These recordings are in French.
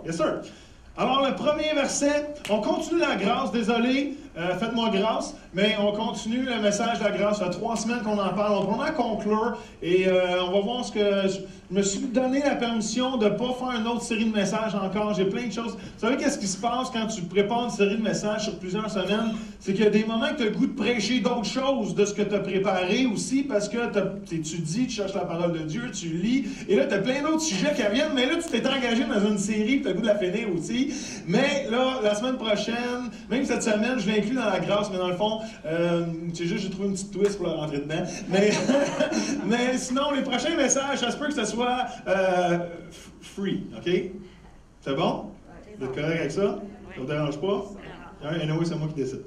Yes, sir. Alors, le premier verset, on continue la grâce, désolé, faites-moi grâce, mais on continue le message de la grâce. Ça fait 3 semaines qu'on en parle. On va vraiment conclure et on va voir ce que... Je me suis donné la permission de ne pas faire une autre série de messages encore. J'ai plein de choses. Vous savez qu'est-ce qui se passe quand tu prépares une série de messages sur plusieurs semaines? C'est qu'il y a des moments que tu as le goût de prêcher d'autres choses de ce que tu as préparé aussi parce que tu étudies, tu cherches la parole de Dieu, tu lis, et là, tu as plein d'autres sujets qui reviennent, mais là, tu t'es engagé dans une série, tu as le goût de la finir aussi. Mais là, la semaine prochaine, même cette semaine, je l'inclus dans la grâce, mais dans le fond, c'est juste, j'ai trouvé une petite twist pour la rentrer dedans. Mais sinon, les prochains messages, ça se peut que ce soit free, OK? C'est bon? Vous êtes correct avec ça? Ça ne vous dérange pas? Anyway, c'est moi qui décide.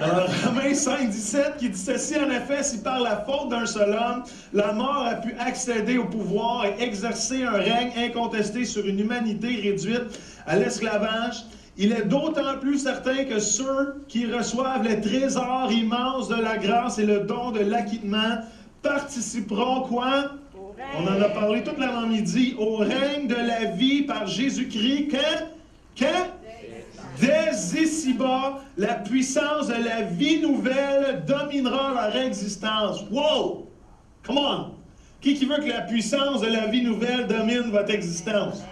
Alors, Romains 5, 17, qui dit ceci, en effet, si par la faute d'un seul homme, la mort a pu accéder au pouvoir et exercer un règne incontesté sur une humanité réduite à l'esclavage, il est d'autant plus certain que ceux qui reçoivent les trésors immenses de la grâce et le don de l'acquittement participeront quoi? On en a parlé toute l'avant-midi, au règne de la vie par Jésus-Christ. Quand? Dès ici-bas, la puissance de la vie nouvelle dominera leur existence. Wow! Come on! Qui veut que la puissance de la vie nouvelle domine votre existence?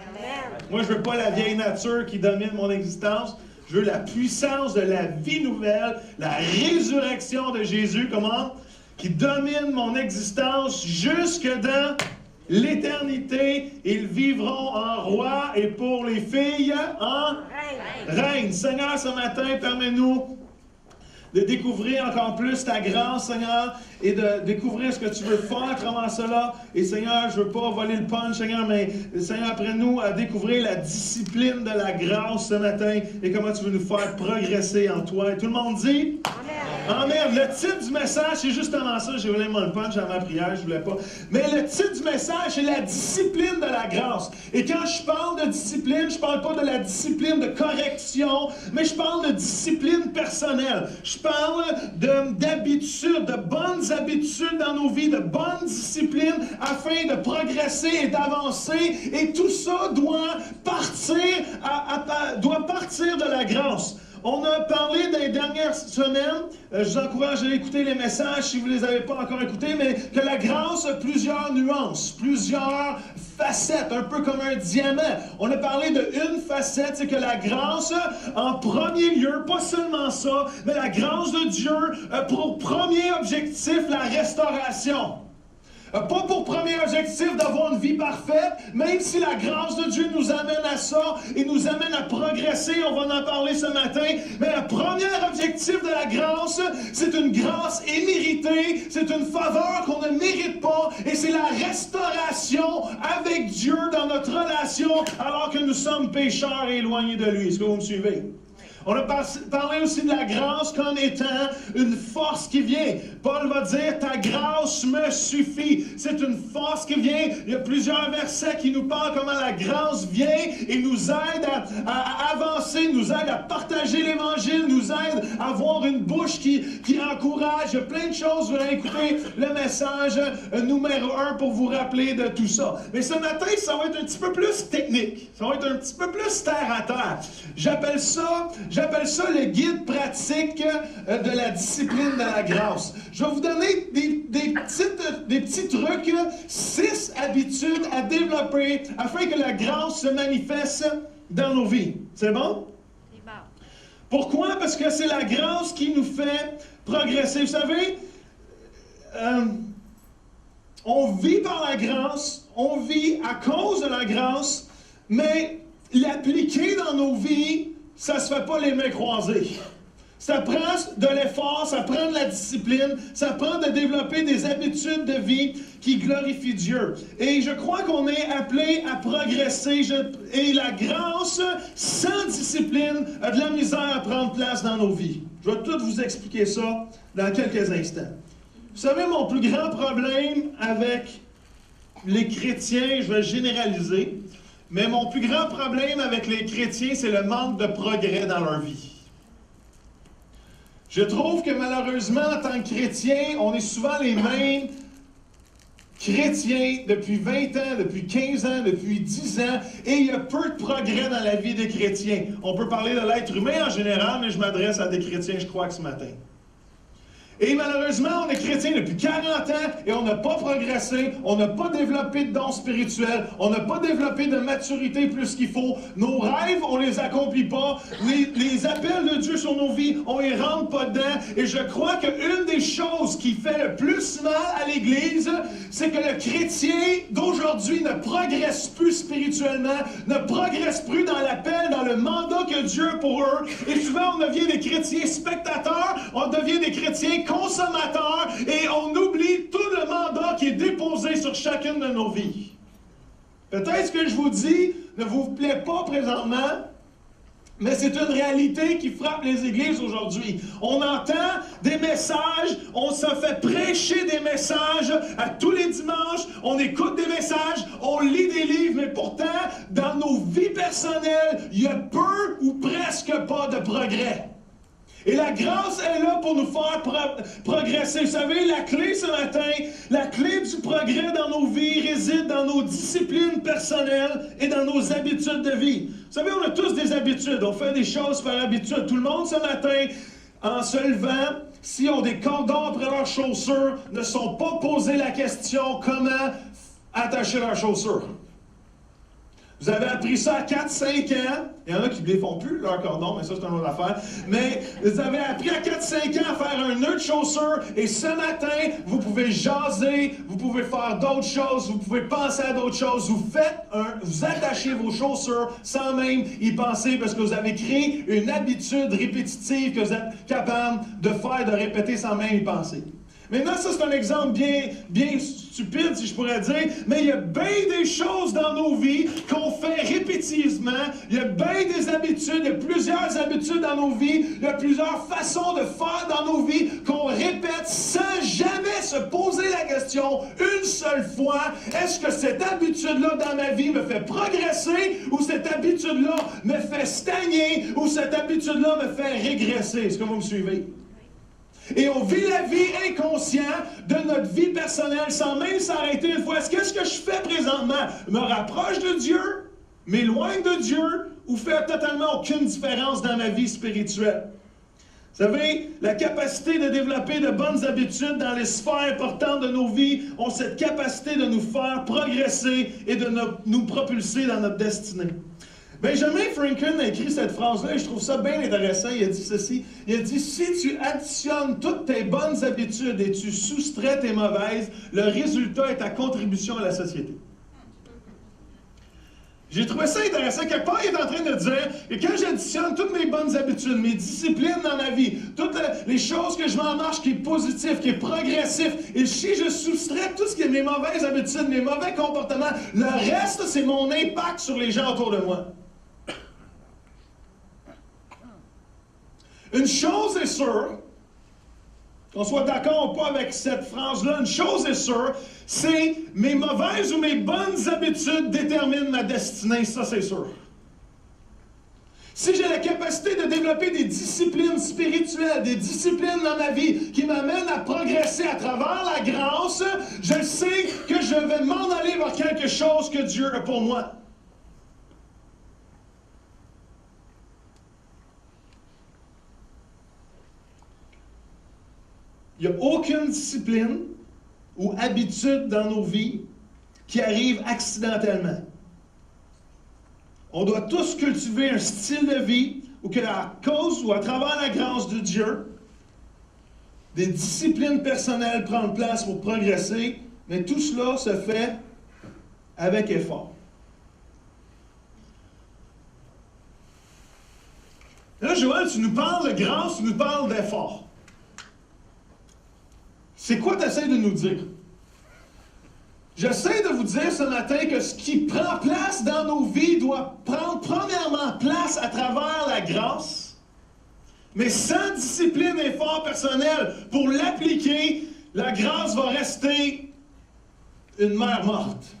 Moi, je ne veux pas la vieille nature qui domine mon existence. Je veux la puissance de la vie nouvelle, la résurrection de Jésus, comment? Qui domine mon existence jusque dans l'éternité. Ils vivront en roi et pour les filles en reine. Seigneur, ce matin, permets-nous de découvrir encore plus ta grâce, Seigneur, et de découvrir ce que tu veux faire à travers cela. Et Seigneur, je ne veux pas voler le punch, Seigneur, mais Seigneur, apprends-nous à découvrir la discipline de la grâce ce matin et comment tu veux nous faire progresser en toi. Et tout le monde dit? Amen. Amen. Le titre du message, c'est justement ça. J'ai volé mon punch à ma prière, je ne voulais pas. Mais le titre du message, c'est la discipline de la grâce. Et quand je parle de discipline, je ne parle pas de la discipline de correction, mais je parle de discipline personnelle. Je parle d'habitudes, de bonnes habitudes dans nos vies, de bonnes disciplines afin de progresser et d'avancer. Et tout ça doit partir de la grâce. On a parlé dans les dernières semaines, je vous encourage à écouter les messages si vous ne les avez pas encore écoutés, mais que la grâce a plusieurs nuances, plusieurs facettes, un peu comme un diamant. On a parlé d'une facette, c'est que la grâce, en premier lieu, pas seulement ça, mais la grâce de Dieu a pour premier objectif la restauration. Pas pour premier objectif d'avoir une vie parfaite, même si la grâce de Dieu nous amène à ça et nous amène à progresser, on va en parler ce matin, mais le premier objectif de la grâce, c'est une grâce imméritée, c'est une faveur qu'on ne mérite pas, et c'est la restauration avec Dieu dans notre relation alors que nous sommes pécheurs et éloignés de lui. Est-ce que vous me suivez? On a parlé aussi de la grâce comme étant une force qui vient. Paul va dire, ta grâce me suffit. C'est une force qui vient. Il y a plusieurs versets qui nous parlent comment la grâce vient et nous aide à avancer, nous aide à partager l'Évangile, nous aide à avoir une bouche qui encourage. Il y a plein de choses. Vous allez écouter le message numéro 1 pour vous rappeler de tout ça. Mais ce matin, ça va être un petit peu plus technique. Ça va être un petit peu plus terre à terre. J'appelle ça le guide pratique de la discipline de la grâce. Je vais vous donner des petits trucs, 6 habitudes à développer afin que la grâce se manifeste dans nos vies. C'est bon? C'est bon. Pourquoi? Parce que c'est la grâce qui nous fait progresser. Vous savez, on vit par la grâce, on vit à cause de la grâce, mais l'appliquer dans nos vies, ça ne se fait pas les mains croisées. Ça prend de l'effort, ça prend de la discipline, ça prend de développer des habitudes de vie qui glorifient Dieu. Et je crois qu'on est appelé à progresser. Et la grâce, sans discipline, a de la misère à prendre place dans nos vies. Je vais tout vous expliquer ça dans quelques instants. Vous savez, mon plus grand problème avec les chrétiens, je vais généraliser, mais mon plus grand problème avec les chrétiens, c'est le manque de progrès dans leur vie. Je trouve que malheureusement, en tant que chrétien, on est souvent les mêmes chrétiens depuis 20 ans, depuis 15 ans, depuis 10 ans, et il y a peu de progrès dans la vie des chrétiens. On peut parler de l'être humain en général, mais je m'adresse à des chrétiens, je crois, que ce matin. Et malheureusement, on est chrétien depuis 40 ans et on n'a pas progressé, on n'a pas développé de dons spirituels, on n'a pas développé de maturité plus qu'il faut. Nos rêves, on les accomplit pas. Les appels de Dieu sur nos vies, on les rentre pas dedans. Et je crois qu'une des choses qui fait le plus mal à l'Église, c'est que le chrétien d'aujourd'hui ne progresse plus spirituellement, ne progresse plus dans l'appel, dans le mandat que Dieu a pour eux. Et souvent, on devient des chrétiens spectateurs, on devient des chrétiens consommateurs et on oublie tout le mandat qui est déposé sur chacune de nos vies. Peut-être ce que je vous dis ne vous plaît pas présentement, mais c'est une réalité qui frappe les églises aujourd'hui. On entend des messages, on se fait prêcher des messages à tous les dimanches, on écoute des messages, on lit des livres, mais pourtant, dans nos vies personnelles, il y a peu ou presque pas de progrès. Et la grâce est là pour nous faire progresser. Vous savez, la clé ce matin, la clé du progrès dans nos vies réside dans nos disciplines personnelles et dans nos habitudes de vie. Vous savez, on a tous des habitudes. On fait des choses par habitude. Tout le monde ce matin, en se levant, s'ils ont des cordons après leurs chaussures, ne sont pas posés la question comment attacher leurs chaussures. Vous avez appris ça à 4-5 ans. Il y en a qui ne les font plus, leur cordon, mais ça, c'est une autre affaire. Mais vous avez appris à 4-5 ans à faire un nœud de chaussure. Et ce matin, vous pouvez jaser, vous pouvez faire d'autres choses, vous pouvez penser à d'autres choses. Vous attachez vos chaussures sans même y penser parce que vous avez créé une habitude répétitive que vous êtes capable de faire, de répéter sans même y penser. Maintenant, ça, c'est un exemple bien stupide, si je pourrais dire, mais il y a bien des choses dans nos vies qu'on fait répétitivement. Il y a bien des habitudes, il y a plusieurs habitudes dans nos vies, il y a plusieurs façons de faire dans nos vies qu'on répète sans jamais se poser la question une seule fois, est-ce que cette habitude-là dans ma vie me fait progresser ou cette habitude-là me fait stagner ou cette habitude-là me fait régresser? Est-ce que vous me suivez? Et on vit la vie inconscient de notre vie personnelle sans même s'arrêter une fois. Est-ce que ce que je fais présentement me rapproche de Dieu, m'éloigne de Dieu ou fait totalement aucune différence dans ma vie spirituelle? Vous savez, la capacité de développer de bonnes habitudes dans les sphères importantes de nos vies ont cette capacité de nous faire progresser et de nous propulser dans notre destinée. Benjamin Franklin a écrit cette phrase-là et je trouve ça bien intéressant. Il a dit ceci. Il a dit, si tu additionnes toutes tes bonnes habitudes et tu soustrais tes mauvaises, le résultat est ta contribution à la société. J'ai trouvé ça intéressant. Quelque part, il est en train de dire que quand j'additionne toutes mes bonnes habitudes, mes disciplines dans ma vie, toutes les choses que je mets en marche qui est positif, qui est progressif, et si je soustrais tout ce qui est mes mauvaises habitudes, mes mauvais comportements, le reste, c'est mon impact sur les gens autour de moi. Une chose est sûre, qu'on soit d'accord ou pas avec cette phrase-là, une chose est sûre, c'est mes mauvaises ou mes bonnes habitudes déterminent ma destinée, ça c'est sûr. Si j'ai la capacité de développer des disciplines spirituelles, des disciplines dans ma vie qui m'amènent à progresser à travers la grâce, je sais que je vais m'en aller vers quelque chose que Dieu a pour moi. Il n'y a aucune discipline ou habitude dans nos vies qui arrive accidentellement. On doit tous cultiver un style de vie où que à cause ou à travers la grâce de Dieu, des disciplines personnelles prennent place pour progresser, mais tout cela se fait avec effort. Là, Joël, tu nous parles de grâce, tu nous parles d'effort. C'est quoi tu essaies de nous dire? J'essaie de vous dire ce matin que ce qui prend place dans nos vies doit prendre premièrement place à travers la grâce, mais sans discipline et effort personnel pour l'appliquer, la grâce va rester une mer morte.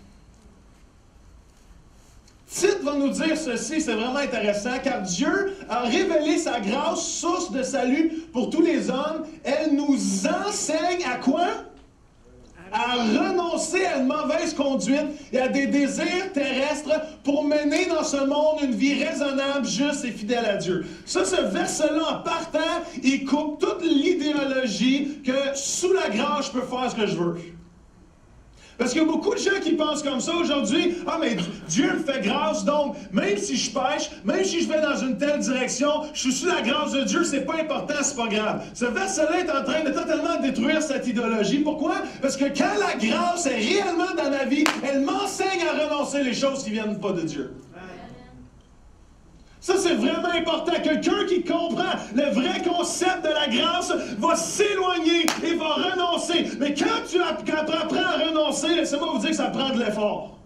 Tite va nous dire ceci, c'est vraiment intéressant, car Dieu a révélé sa grâce, source de salut pour tous les hommes. Elle nous enseigne à quoi? à renoncer à une mauvaise conduite et à des désirs terrestres pour mener dans ce monde une vie raisonnable, juste et fidèle à Dieu. Ça, ce verset-là, en partant, il coupe toute l'idéologie que sous la grâce, je peux faire ce que je veux. Parce qu'il y a beaucoup de gens qui pensent comme ça aujourd'hui. Ah, mais Dieu me fait grâce, donc même si je pêche, même si je vais dans une telle direction, je suis sous la grâce de Dieu, c'est pas important, c'est pas grave. Ce verset-là est en train de totalement détruire cette idéologie. Pourquoi? Parce que quand la grâce est réellement dans ma vie, elle m'enseigne à renoncer les choses qui viennent pas de Dieu. Ça, c'est vraiment important. Quelqu'un qui comprend le vrai concept de la grâce va s'éloigner et va renoncer. Mais quand tu apprends à renoncer, laissez-moi vous dire que ça prend de l'effort.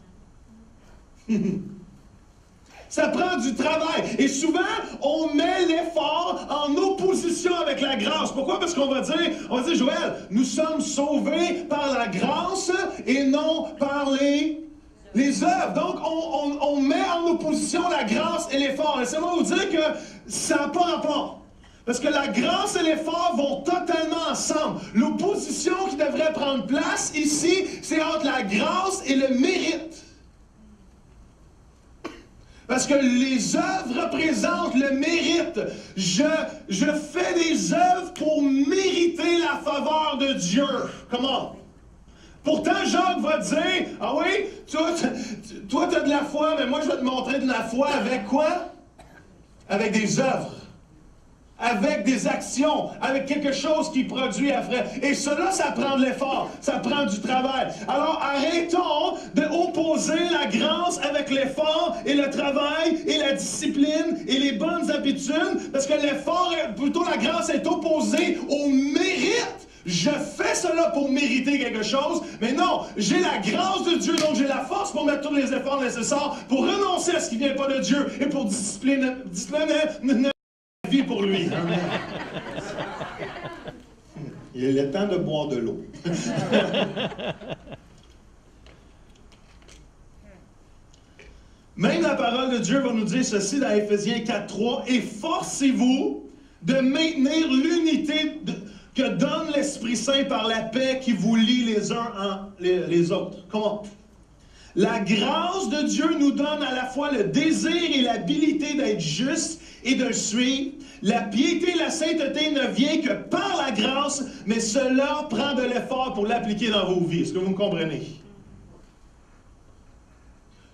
Ça prend du travail. Et souvent, on met l'effort en opposition avec la grâce. Pourquoi? Parce qu'on va dire, Joël, nous sommes sauvés par la grâce et non par les œuvres. Donc, on met en opposition la grâce et l'effort. Laissez-moi vous dire que ça n'a pas rapport. Parce que la grâce et l'effort vont totalement ensemble. L'opposition qui devrait prendre place ici, c'est entre la grâce et le mérite. Parce que les œuvres représentent le mérite. Je fais des œuvres pour mériter la faveur de Dieu. Comment? Pourtant, Jacques va dire, ah oui, toi, tu as de la foi, mais moi, je vais te montrer de la foi avec quoi? Avec des œuvres, avec des actions, avec quelque chose qui produit après. Et cela, ça prend de l'effort, ça prend du travail. Alors, arrêtons d'opposer la grâce avec l'effort et le travail et la discipline et les bonnes habitudes, parce que plutôt la grâce est opposée au mérite. Je fais cela pour mériter quelque chose, mais non, j'ai la grâce de Dieu, donc j'ai la force pour mettre tous les efforts nécessaires pour renoncer à ce qui ne vient pas de Dieu et pour discipliner la vie pour lui. Il est temps de boire de l'eau. Même la parole de Dieu va nous dire ceci dans Éphésiens 4.3, « Efforcez-vous de maintenir l'unité que donne l'Esprit Saint par la paix qui vous lie les uns les autres. » Comment? La grâce de Dieu nous donne à la fois le désir et l'habilité d'être juste et de le suivre. La piété et la sainteté ne vient que par la grâce, mais cela prend de l'effort pour l'appliquer dans vos vies. Est-ce que vous me comprenez?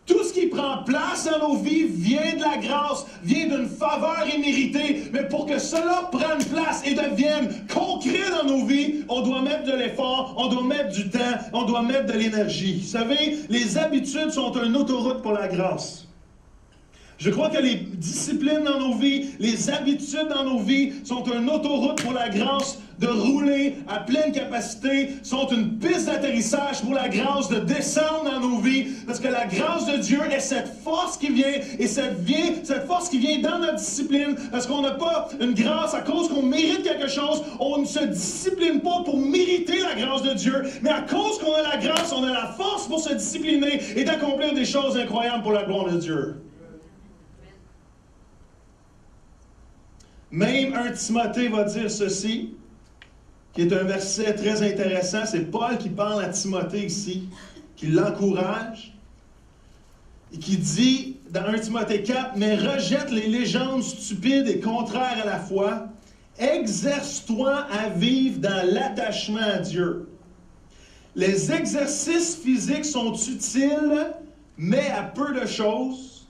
Tout ce qui prend place dans nos vies vient de la grâce, vient d'une faveur imméritée. Mais pour que cela prenne place et devienne concret dans nos vies, on doit mettre de l'effort, on doit mettre du temps, on doit mettre de l'énergie. Vous savez, les habitudes sont une autoroute pour la grâce. Je crois que les disciplines dans nos vies, les habitudes dans nos vies sont une autoroute pour la grâce de rouler à pleine capacité, sont une piste d'atterrissage pour la grâce de descendre dans nos vies, parce que la grâce de Dieu est cette force qui vient, et cette force qui vient dans notre discipline, parce qu'on n'a pas une grâce à cause qu'on mérite quelque chose, on ne se discipline pas pour mériter la grâce de Dieu, mais à cause qu'on a la grâce, on a la force pour se discipliner et d'accomplir des choses incroyables pour la gloire de Dieu. Même 1 Timothée va dire ceci, qui est un verset très intéressant. C'est Paul qui parle à Timothée ici, qui l'encourage, et qui dit dans 1 Timothée 4, « Mais rejette les légendes stupides et contraires à la foi, exerce-toi à vivre dans l'attachement à Dieu. Les exercices physiques sont utiles, mais à peu de choses. »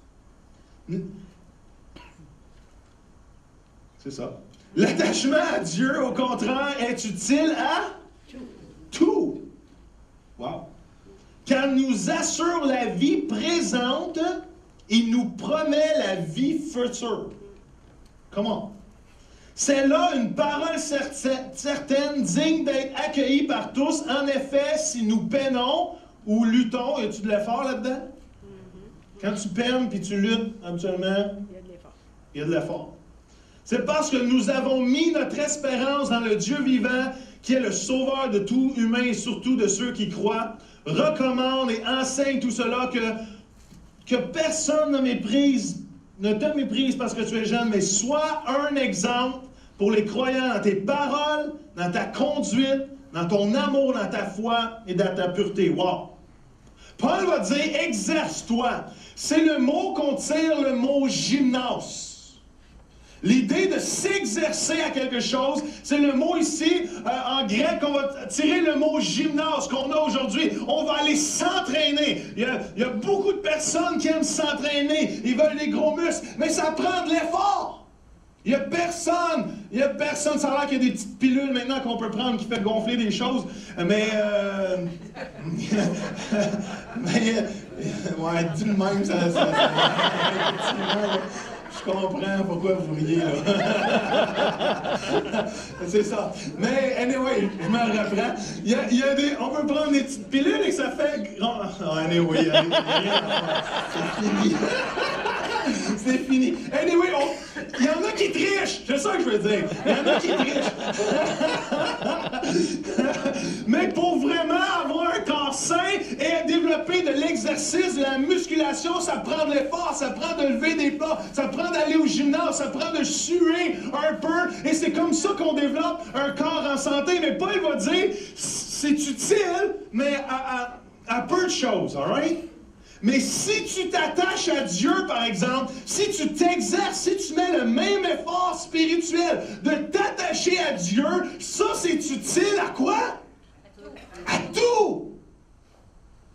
C'est ça. L'attachement à Dieu, au contraire, est utile à tout. Wow. Car nous assure la vie présente et nous promet la vie future. Comment? C'est là une parole certaine, digne d'être accueillie par tous. En effet, si nous peinons ou luttons, y a-tu de l'effort là-dedans? Quand tu peines puis tu luttes, habituellement, il y a de l'effort. Il y a de l'effort. C'est parce que nous avons mis notre espérance dans le Dieu vivant, qui est le sauveur de tout humain et surtout de ceux qui croient, recommande et enseigne tout cela, que personne ne te méprise parce que tu es jeune, mais sois un exemple pour les croyants dans tes paroles, dans ta conduite, dans ton amour, dans ta foi et dans ta pureté. Wow! Paul va dire, exerce-toi. C'est le mot qu'on tire, le mot gymnase. L'idée de s'exercer à quelque chose, c'est le mot ici, en grec, on va tirer le mot gymnase qu'on a aujourd'hui. On va aller s'entraîner. Il y a beaucoup de personnes qui aiment s'entraîner. Ils veulent des gros muscles, mais ça prend de l'effort. Il n'y a personne, ça a l'air qu'il y a des petites pilules maintenant qu'on peut prendre qui fait gonfler des choses, mais ouais, dis le même, je comprends pourquoi vous riez, là. C'est ça. Mais, anyway, je me reprends. Il y a des... On peut prendre des petites pilules et ça fait grand... Oh, anyway, c'est fini. C'est fini. Anyway, il y en a qui trichent. C'est ça que je veux dire. Il y en a qui trichent. Mais pour vraiment avoir un corps sain et développer de l'exercice, de la musculation, ça prend de l'effort, ça prend de lever des pas, ça prend d'aller au gymnase, ça prend de suer un peu. Et c'est comme ça qu'on développe un corps en santé. Mais Paul va dire, c'est utile, mais à peu de choses, all right? Mais si tu t'attaches à Dieu, par exemple, si tu t'exerces, si tu mets le même effort spirituel de t'attacher à Dieu, ça c'est utile à quoi? À tout!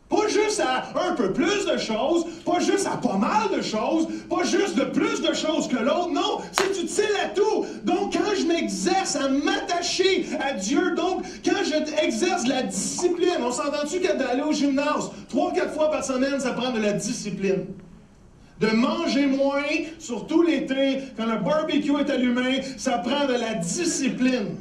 Pas juste à un peu plus de choses, pas juste à pas mal de choses, pas juste de plus de choses que l'autre, non, c'est utile à tout. Donc quand je m'exerce à m'attacher à Dieu, donc quand j'exerce la discipline, on s'entend-tu que d'aller au gymnase 3-4 fois par semaine, ça prend de la discipline. De manger moins, surtout l'été, quand le barbecue est allumé, ça prend de la discipline.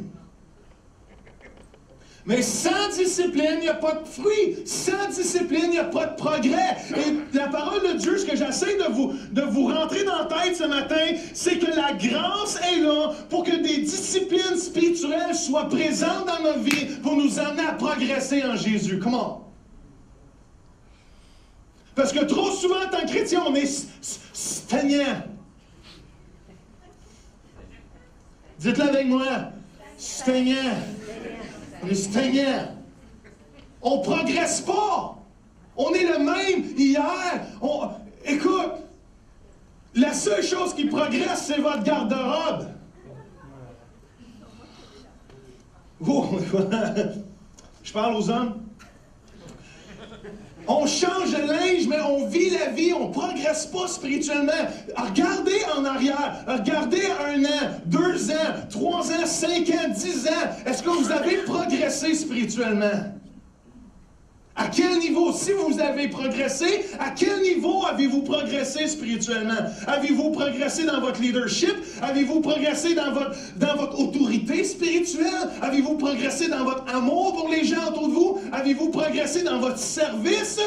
Mais sans discipline, il n'y a pas de fruit. Sans discipline, il n'y a pas de progrès. Et la parole de Dieu, ce que j'essaie de vous rentrer dans la tête ce matin, c'est que la grâce est là pour que des disciplines spirituelles soient présentes dans notre vie pour nous amener à progresser en Jésus. Comment? Parce que trop souvent, en tant que chrétien, on est stagnant. Dites-le avec moi. Stagnant. On est stagnant. On ne progresse pas. On est le même hier. Écoute, la seule chose qui progresse, c'est votre garde-robe. Oh, je parle aux hommes. On change de linge, mais on vit la vie, on ne progresse pas spirituellement. Regardez en arrière, regardez 1 an, 2 ans, 3 ans, 5 ans, 10 ans. Est-ce que vous avez progressé spirituellement? À quel niveau? Si vous avez progressé, à quel niveau avez-vous progressé spirituellement? Avez-vous progressé dans votre leadership? Avez-vous progressé dans votre autorité spirituelle? Avez-vous progressé dans votre amour pour les gens autour de vous? Avez-vous progressé dans votre service?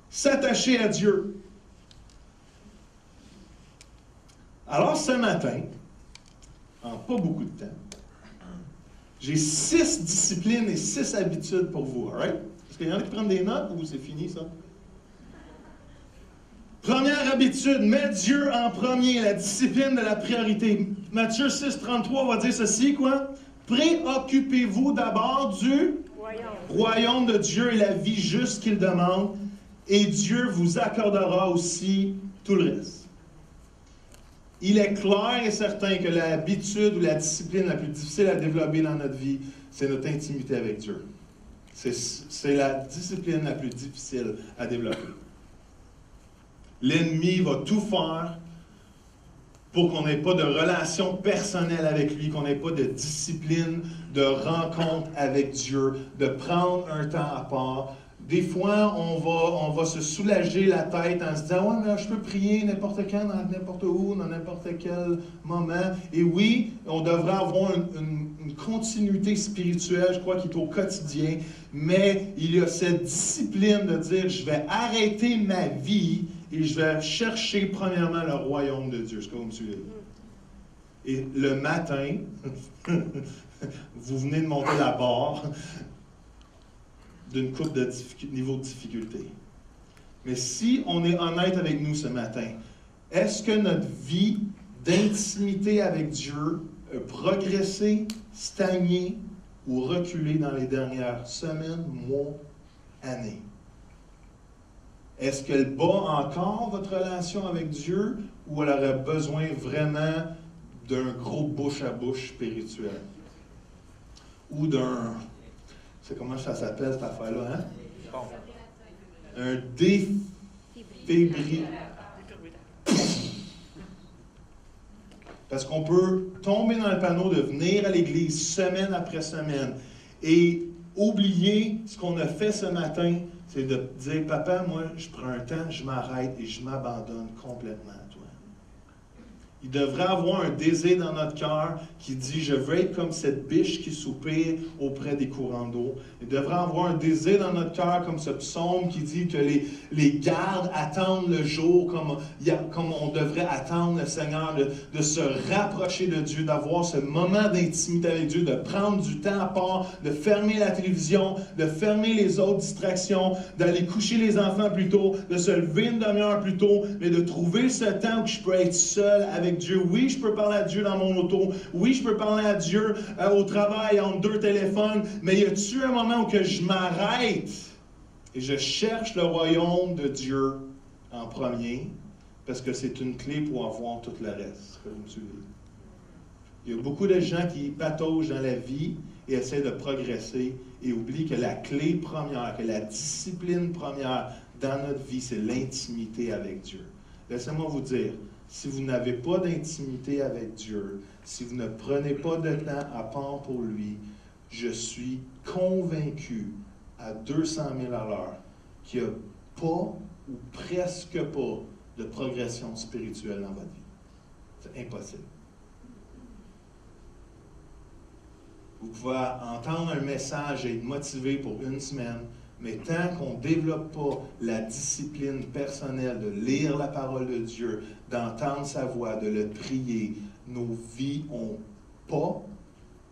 S'attacher à Dieu. Alors ce matin, en pas beaucoup de temps, j'ai 6 disciplines et 6 habitudes pour vous, all right? Est-ce qu'il y en a qui prennent des notes ou c'est fini, ça? Première habitude, mets Dieu en premier, la discipline de la priorité. Matthieu 6,33 va dire ceci, quoi? Préoccupez-vous d'abord du royaume de Dieu et la vie juste qu'il demande, et Dieu vous accordera aussi tout le reste. Il est clair et certain que l'habitude ou la discipline la plus difficile à développer dans notre vie, c'est notre intimité avec Dieu. C'est la discipline la plus difficile à développer. L'ennemi va tout faire pour qu'on n'ait pas de relation personnelle avec lui, qu'on n'ait pas de discipline, de rencontre avec Dieu, de prendre un temps à part. Des fois, on va se soulager la tête en se disant « Ouais, mais je peux prier n'importe quand, dans n'importe où, dans n'importe quel moment. » Et oui, on devrait avoir une continuité spirituelle, je crois, qui est au quotidien. Mais il y a cette discipline de dire « Je vais arrêter ma vie et je vais chercher premièrement le royaume de Dieu. » Est-ce que vous me suivez? Et le matin, vous venez de monter la barre d'une coupe de niveau de difficulté. Mais si on est honnête avec nous ce matin, est-ce que notre vie d'intimité avec Dieu progressé, stagné ou reculé dans les dernières semaines, mois, années? Est-ce qu'elle bat encore votre relation avec Dieu ou elle aurait besoin vraiment d'un gros bouche-à-bouche spirituel? Ou d'un... C'est comment ça s'appelle cette affaire-là, hein? Un défibrillateur. Parce qu'on peut tomber dans le panneau de venir à l'Église semaine après semaine et oublier ce qu'on a fait ce matin, c'est de dire, papa, moi, je prends un temps, je m'arrête et je m'abandonne complètement à toi. Il devrait avoir un désir dans notre cœur qui dit, je veux être comme cette biche qui soupire auprès des courants d'eau. Il devrait avoir un désir dans notre cœur comme ce psaume qui dit que les gardes attendent le jour comme on devrait attendre le Seigneur, de se rapprocher de Dieu, d'avoir ce moment d'intimité avec Dieu, de prendre du temps à part, de fermer la télévision, de fermer les autres distractions, d'aller coucher les enfants plus tôt, de se lever une demi-heure plus tôt, mais de trouver ce temps où je peux être seul avec Dieu. Oui, je peux parler à Dieu dans mon auto. Oui, je peux parler à Dieu au travail entre deux téléphones. Mais y a-t-il un moment où que je m'arrête et je cherche le royaume de Dieu en premier? Parce que c'est une clé pour avoir tout le reste. Vous me suivez? Il y a beaucoup de gens qui pataugent dans la vie et essaient de progresser et oublient que la clé première, que la discipline première dans notre vie, c'est l'intimité avec Dieu. Laissez-moi vous dire, si vous n'avez pas d'intimité avec Dieu, si vous ne prenez pas de temps à part pour lui, je suis convaincu à 200 000 à l'heure qu'il n'y a pas ou presque pas de progression spirituelle dans votre vie. C'est impossible. Vous pouvez entendre un message et être motivé pour une semaine, mais tant qu'on ne développe pas la discipline personnelle de lire la parole de Dieu, d'entendre sa voix, de le prier, nos vies n'ont pas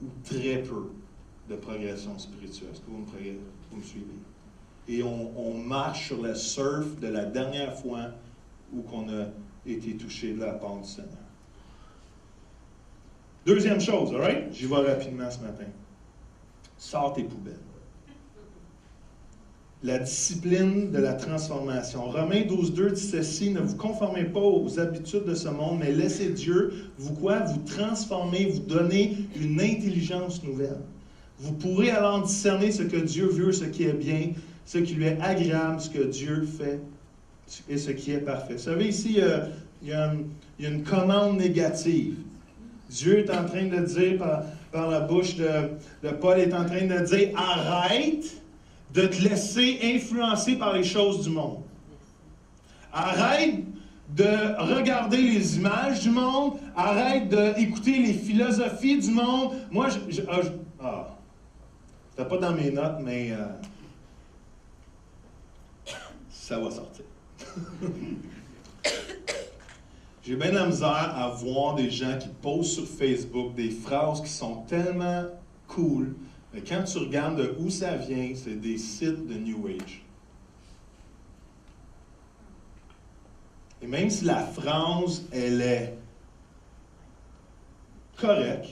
ou très peu de progression spirituelle. Est-ce que vous me suivez? Et on marche sur le surf de la dernière fois où on a été touché de la part du Seigneur. Deuxième chose, all right? J'y vais rapidement ce matin. Sors tes poubelles. La discipline de la transformation. Romains 12,2 dit ceci, ne vous conformez pas aux habitudes de ce monde, mais laissez Dieu vous transformer, vous donner une intelligence nouvelle. Vous pourrez alors discerner ce que Dieu veut, ce qui est bien, ce qui lui est agréable, ce que Dieu fait et ce qui est parfait. Vous savez, ici, il y a une commande négative. Dieu est en train de dire, par la bouche de Paul, est en train de dire, arrête de te laisser influencer par les choses du monde. Arrête de regarder les images du monde. Arrête d'écouter les philosophies du monde. Moi, c'était pas dans mes notes, mais ça va sortir. J'ai bien la misère à voir des gens qui postent sur Facebook des phrases qui sont tellement cool, mais quand tu regardes de où ça vient, c'est des sites de New Age. Et même si la phrase, elle est correcte,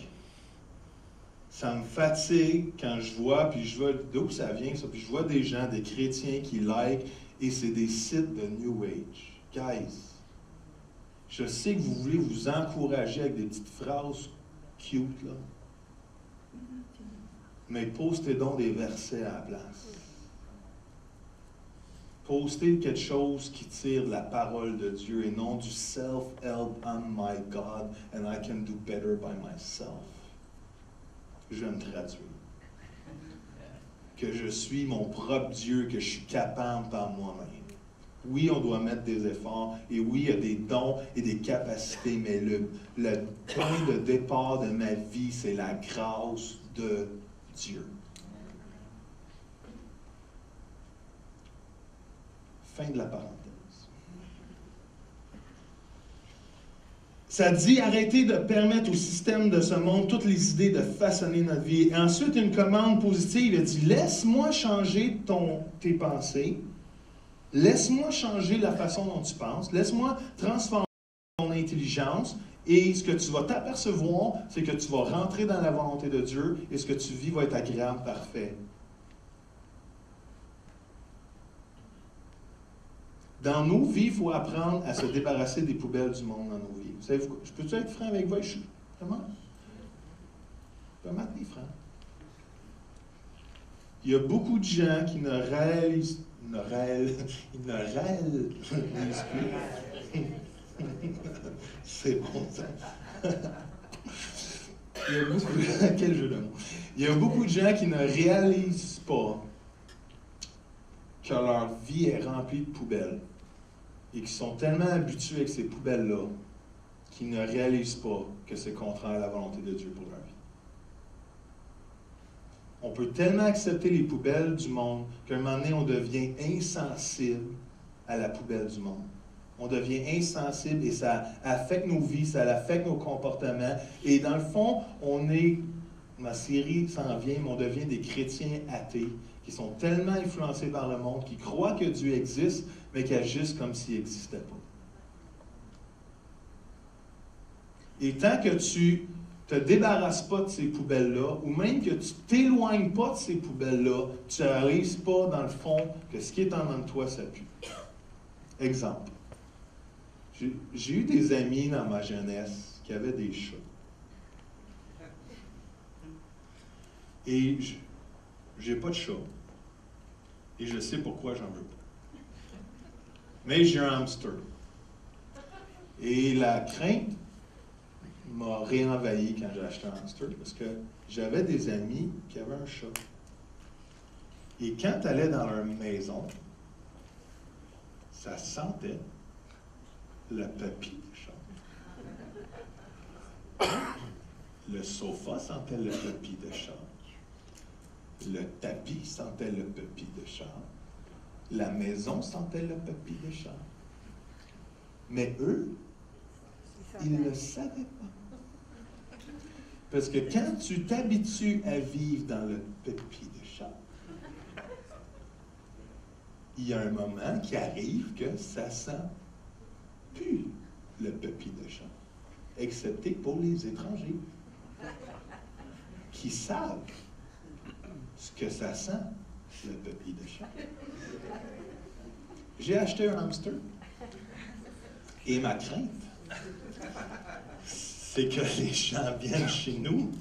ça me fatigue quand je vois, puis je vois d'où ça vient, ça, puis je vois des gens, des chrétiens qui like, et c'est des sites de New Age. Guys, je sais que vous voulez vous encourager avec des petites phrases cute, là. Mais postez donc des versets à la place. Postez quelque chose qui tire de la parole de Dieu et non du self-help. I'm my God and I can do better by myself. Je vais me traduire. Que je suis mon propre Dieu, que je suis capable par moi-même. Oui, on doit mettre des efforts, et oui, il y a des dons et des capacités, mais le point de départ de ma vie, c'est la grâce de Dieu. Fin de la parenthèse. Ça dit, arrêtez de permettre au système de ce monde toutes les idées de façonner notre vie. Et ensuite, une commande positive, il dit, laisse-moi changer tes pensées. Laisse-moi changer la façon dont tu penses. Laisse-moi transformer ton intelligence Et ce que tu vas t'apercevoir, c'est que tu vas rentrer dans la volonté de Dieu et ce que tu vis va être agréable, parfait. Dans nos vies, il faut apprendre à se débarrasser des poubelles du monde dans nos vies. Vous savez, je peux-tu être franc avec vous? Comment? Je peux mettre les francs. Il y a beaucoup de gens qui ne réalisent plus. C'est bon, ça. Quel jeu de mots. Il y a beaucoup de gens qui ne réalisent pas que leur vie est remplie de poubelles et qui sont tellement habitués avec ces poubelles-là qu'ils ne réalisent pas que c'est contraire à la volonté de Dieu pour leur vie. On peut tellement accepter les poubelles du monde qu'à un moment donné, on devient insensible à la poubelle du monde. On devient insensible et ça affecte nos vies, ça affecte nos comportements. Et dans le fond, ma série s'en vient, mais on devient des chrétiens athées qui sont tellement influencés par le monde, qui croient que Dieu existe, mais qui agissent comme s'il n'existait pas. Et tant que tu ne te débarrasses pas de ces poubelles-là, ou même que tu ne t'éloignes pas de ces poubelles-là, tu ne réalises pas, dans le fond, que ce qui est en dedans de toi, ça pue. Exemple. J'ai eu des amis dans ma jeunesse qui avaient des chats. Et j'ai pas de chat. Et je sais pourquoi j'en veux pas. Mais j'ai un hamster. Et la crainte m'a réenvahi quand j'ai acheté un hamster parce que j'avais des amis qui avaient un chat. Et quand tu allais dans leur maison, ça sentait le papier de chambre. Le sofa sentait le papier de chambre. Le tapis sentait le papier de chambre. La maison sentait le papier de chambre. Mais eux, ils ne le savaient pas. Parce que quand tu t'habitues à vivre dans le papier de chambre, il y a un moment qui arrive que ça sent plus le papier de chambre, excepté pour les étrangers qui savent ce que ça sent, le papier de chambre. J'ai acheté un hamster et ma crainte, c'est que les gens viennent chez nous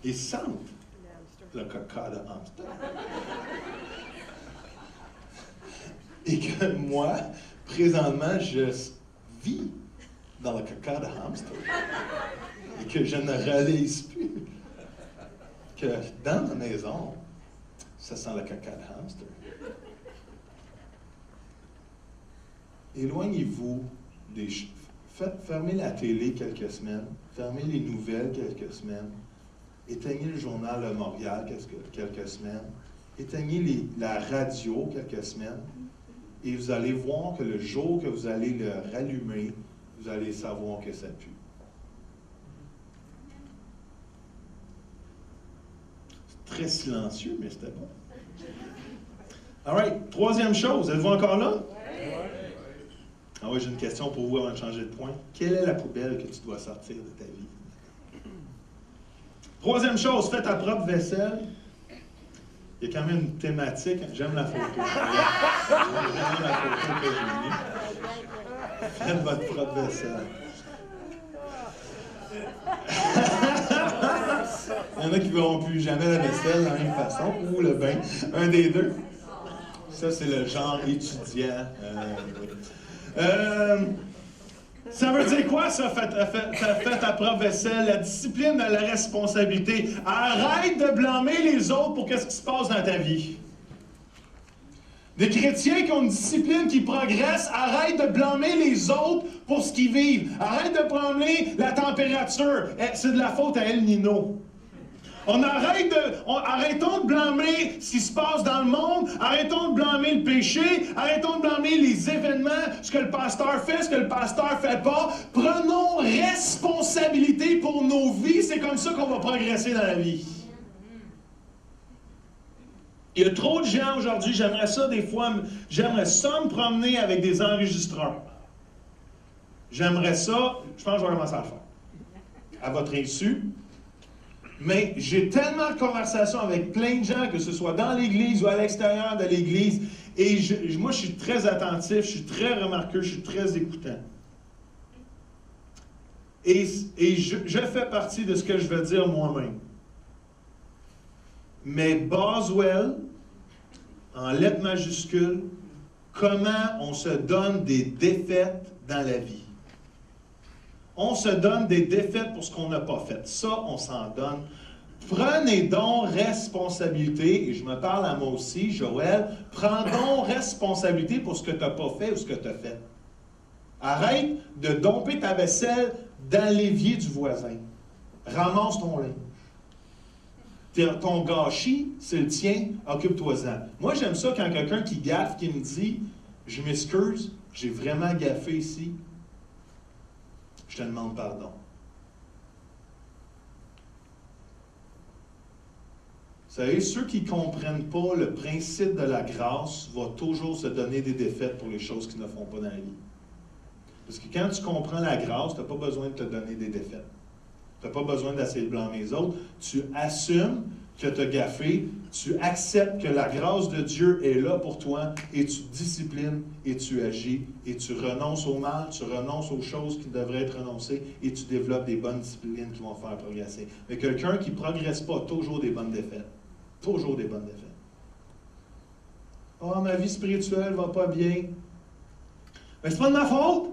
et sentent le caca de hamster. Et que moi, présentement, je vis dans le caca de hamster. Et que je ne réalise plus que dans ma maison, ça sent le caca de hamster. Éloignez-vous des... Fermez la télé quelques semaines, fermez les nouvelles quelques semaines, éteignez le journal de Montréal quelques semaines, éteignez la radio quelques semaines, et vous allez voir que le jour que vous allez le rallumer, vous allez savoir que ça pue. C'est très silencieux, mais c'était bon. All right. Troisième chose, êtes-vous encore là? Ah oui, j'ai une question pour vous avant de changer de point. Quelle est la poubelle que tu dois sortir de ta vie? Troisième chose, fais ta propre vaisselle. Il y a quand même une thématique. J'aime la photo. J'aime la photo que j'ai mise. Faites votre propre vaisselle. Il y en a qui ne verront plus jamais la vaisselle de la même façon, ou le bain, un des deux. Ça, c'est le genre étudiant. Ça veut dire quoi, ça, fait ta propre vaisselle? La discipline de la responsabilité. Arrête de blâmer les autres pour ce qui se passe dans ta vie. Des chrétiens qui ont une discipline qui progresse, arrête de blâmer les autres pour ce qu'ils vivent. Arrête de blâmer la température. C'est de la faute à El Nino. Arrêtons de blâmer ce qui se passe dans le monde, arrêtons de blâmer le péché, arrêtons de blâmer les événements, ce que le pasteur fait, ce que le pasteur fait pas. Prenons responsabilité pour nos vies, c'est comme ça qu'on va progresser dans la vie. Il y a trop de gens aujourd'hui, j'aimerais ça me promener avec des enregistreurs. J'aimerais ça, je pense que je vais commencer à le faire. À votre insu. Mais j'ai tellement de conversations avec plein de gens, que ce soit dans l'Église ou à l'extérieur de l'Église, et moi, je suis très attentif, je suis très remarqueux, je suis très écoutant. Et je fais partie de ce que je vais dire moi-même. Mais Boswell, en lettres majuscules, comment on se donne des défaites dans la vie. On se donne des défaites pour ce qu'on n'a pas fait. Ça, on s'en donne. Prenez donc responsabilité, et je me parle à moi aussi, Joël, prends donc responsabilité pour ce que tu n'as pas fait ou ce que tu as fait. Arrête de domper ta vaisselle dans l'évier du voisin. Ramasse ton linge. Ton gâchis, c'est le tien, occupe-toi-en. Moi, j'aime ça quand quelqu'un qui gaffe, qui me dit « Je m'excuse, j'ai vraiment gaffé ici. Je te demande pardon. » Vous savez, ceux qui ne comprennent pas le principe de la grâce vont toujours se donner des défaites pour les choses qu'ils ne font pas dans la vie. Parce que quand tu comprends la grâce, tu n'as pas besoin de te donner des défaites. Tu n'as pas besoin d'essayer de blâmer les autres. Tu assumes que tu as gaffé, tu acceptes que la grâce de Dieu est là pour toi et tu disciplines et tu agis et tu renonces au mal, tu renonces aux choses qui devraient être renoncées et tu développes des bonnes disciplines qui vont faire progresser. Mais quelqu'un qui ne progresse pas, toujours des bonnes défaites. Toujours des bonnes défaites. « Ah, ma vie spirituelle va pas bien. » Mais c'est pas de ma faute.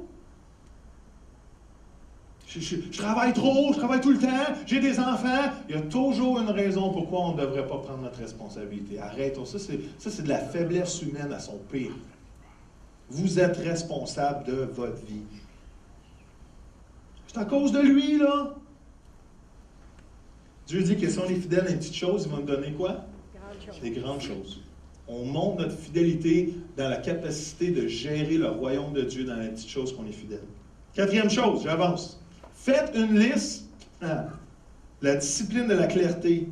Je travaille trop, je travaille tout le temps, j'ai des enfants. Il y a toujours une raison pourquoi on ne devrait pas prendre notre responsabilité. Arrêtons. Ça, c'est de la faiblesse humaine à son pire. Vous êtes responsable de votre vie. C'est à cause de lui, là. Dieu dit que si on est fidèle à une petite chose, il va nous donner quoi? Des grandes choses. On montre notre fidélité dans la capacité de gérer le royaume de Dieu dans la petite chose qu'on est fidèle. Quatrième chose, j'avance. Faites une liste. La discipline de la clarté.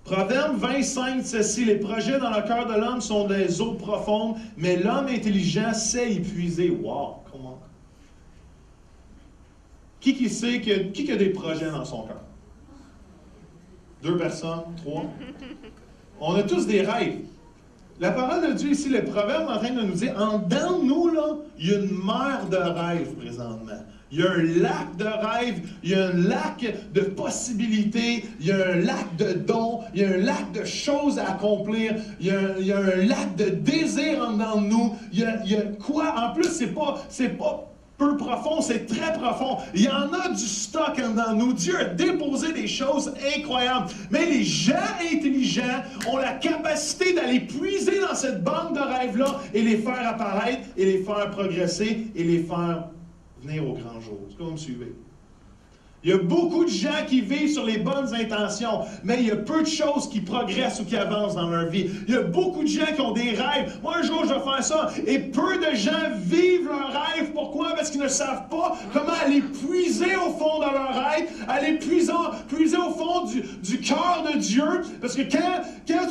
Proverbe 25, ceci, les projets dans le cœur de l'homme sont des eaux profondes, mais l'homme intelligent sait y puiser. Wow, comment? Qui sait qui a des projets dans son cœur? 2 personnes? 3? On a tous des rêves. La parole de Dieu ici, le proverbe est en train de nous dire, en dedans de nous, là, il y a une mer de rêves présentement. Il y a un lac de rêves, il y a un lac de possibilités, il y a un lac de dons, il y a un lac de choses à accomplir, il y a un lac de désir en dedans de nous. Il y a quoi? En plus, c'est pas peu profond, c'est très profond. Il y en a du stock en dedans de nous. Dieu a déposé des choses incroyables. Mais les gens intelligents ont la capacité d'aller puiser dans cette banque de rêves-là et les faire apparaître, et les faire progresser, et les faire venir au grand jour. Est-ce que vous me suivez? Il y a beaucoup de gens qui vivent sur les bonnes intentions, mais il y a peu de choses qui progressent ou qui avancent dans leur vie. Il y a beaucoup de gens qui ont des rêves. Moi, un jour, je vais faire ça. Et peu de gens vivent leurs rêves. Pourquoi? Parce qu'ils ne savent pas comment aller puiser au fond de leurs rêves, aller puiser au fond du cœur de Dieu. Parce que quand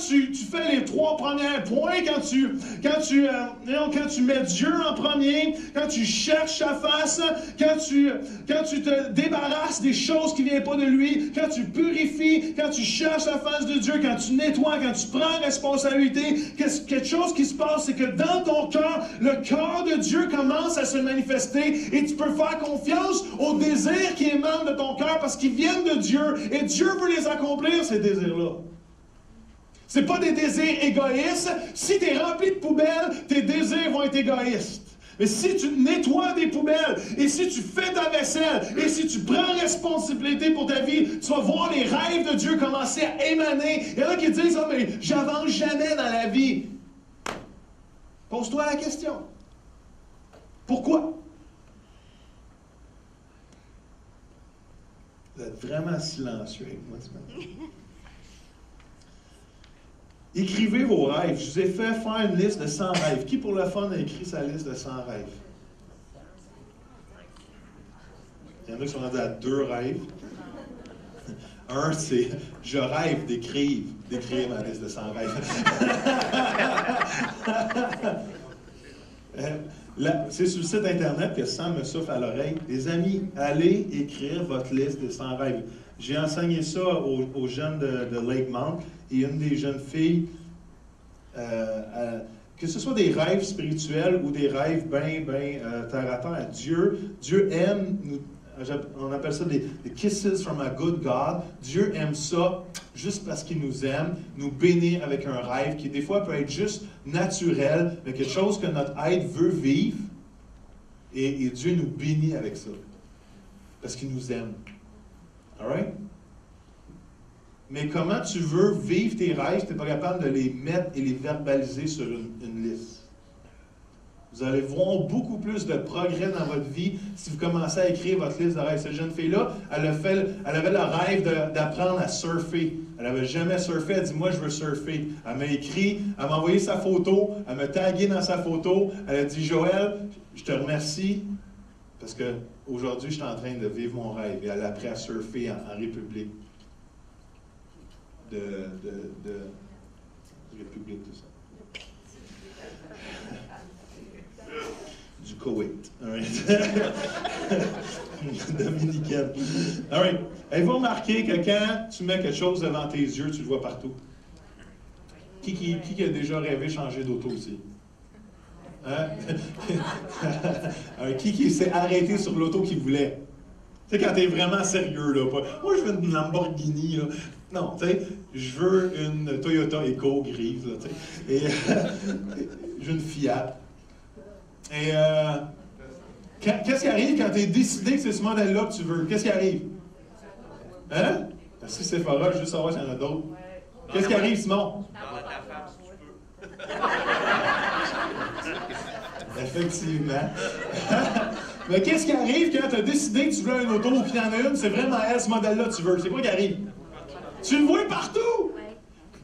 tu fais les 3 premiers points, quand tu mets Dieu en premier, quand tu cherches sa face, quand tu te débarrasses des choses qui ne viennent pas de lui, quand tu purifies, quand tu cherches la face de Dieu, quand tu nettoies, quand tu prends responsabilité, quelque chose qui se passe, c'est que dans ton cœur, le cœur de Dieu commence à se manifester et tu peux faire confiance aux désirs qui émanent de ton cœur parce qu'ils viennent de Dieu et Dieu veut les accomplir, ces désirs-là. Ce n'est pas des désirs égoïstes. Si tu es rempli de poubelles, tes désirs vont être égoïstes. Mais si tu nettoies des poubelles, et si tu fais ta vaisselle, et si tu prends responsabilité pour ta vie, tu vas voir les rêves de Dieu commencer à émaner. Il y en a qui disent « Ah, mais j'avance jamais dans la vie. » Pose-toi la question. Pourquoi? Vous êtes vraiment silencieux avec moi ce matin. Écrivez vos rêves. Je vous ai fait faire une liste de 100 rêves. Qui, pour le fun, a écrit sa liste de 100 rêves? Il y en a qui sont rendus à 2 rêves. Un, c'est « Je rêve d'écrire ma liste de 100 rêves. » C'est sur le site Internet que Sam me souffle à l'oreille. Les amis, allez écrire votre liste des 100 rêves. J'ai enseigné ça aux jeunes de Lakemount et une des jeunes filles, que ce soit des rêves spirituels ou des rêves bien terre à terre, Dieu aime, on appelle ça des kisses from a good God. Dieu aime ça juste parce qu'il nous aime, nous bénir avec un rêve qui des fois peut être juste naturel, mais quelque chose que notre être veut vivre. Et Dieu nous bénit avec ça. Parce qu'il nous aime. All right? Mais comment tu veux vivre tes rêves si tu n'es pas capable de les mettre et les verbaliser sur une liste? Vous allez voir beaucoup plus de progrès dans votre vie si vous commencez à écrire votre liste de rêves. Cette jeune fille-là, elle avait le rêve d'apprendre à surfer. Elle n'avait jamais surfé. Elle dit, moi, je veux surfer. Elle m'a écrit, elle m'a envoyé sa photo, elle m'a tagué dans sa photo. Elle a dit, Joël, je te remercie parce qu'aujourd'hui, je suis en train de vivre mon rêve. Et elle a appris à surfer en République. De République, tout ça. Du Koweït. All right. Dominicaine. All right. Avez-vous remarqué que quand tu mets quelque chose devant tes yeux, tu le vois partout? Qui a déjà rêvé changer d'auto ici? Hein? Qui s'est arrêté sur l'auto qu'il voulait? Tu sais, quand tu es vraiment sérieux, là. Moi, je veux une Lamborghini, là. Non, tu sais, je veux une Toyota Eco grise, là, tu sais. Et je veux une Fiat. Et qu'est-ce qui arrive quand tu es décidé que c'est ce modèle-là que tu veux? Qu'est-ce qui arrive? Hein? Merci Sephora, je veux juste savoir s'il y en a d'autres. Qu'est-ce qui arrive, Simon? Effectivement. Mais qu'est-ce qui arrive quand tu as décidé que tu veux une auto ou qu'il y en a une, c'est vraiment elle, ce modèle-là que tu veux? C'est quoi qui arrive? Tu le vois partout!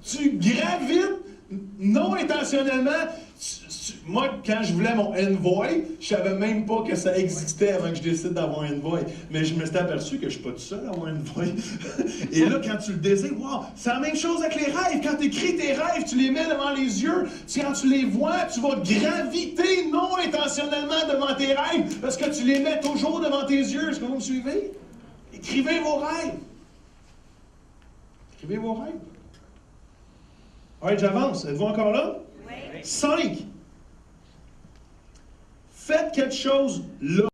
Tu gravites non intentionnellement. Moi, quand je voulais mon Envoy, je savais même pas que ça existait avant que je décide d'avoir un Envoy. Mais je me suis aperçu que je suis pas tout seul à avoir un Envoy. Et là, quand tu le désires, wow, c'est la même chose avec les rêves. Quand tu écris tes rêves, tu les mets devant les yeux. Quand tu les vois, tu vas graviter non intentionnellement devant tes rêves parce que tu les mets toujours devant tes yeux. Est-ce que vous me suivez? Écrivez vos rêves. Écrivez vos rêves. All right, j'avance. Êtes-vous encore là? Oui. 5. Faites quelque chose là.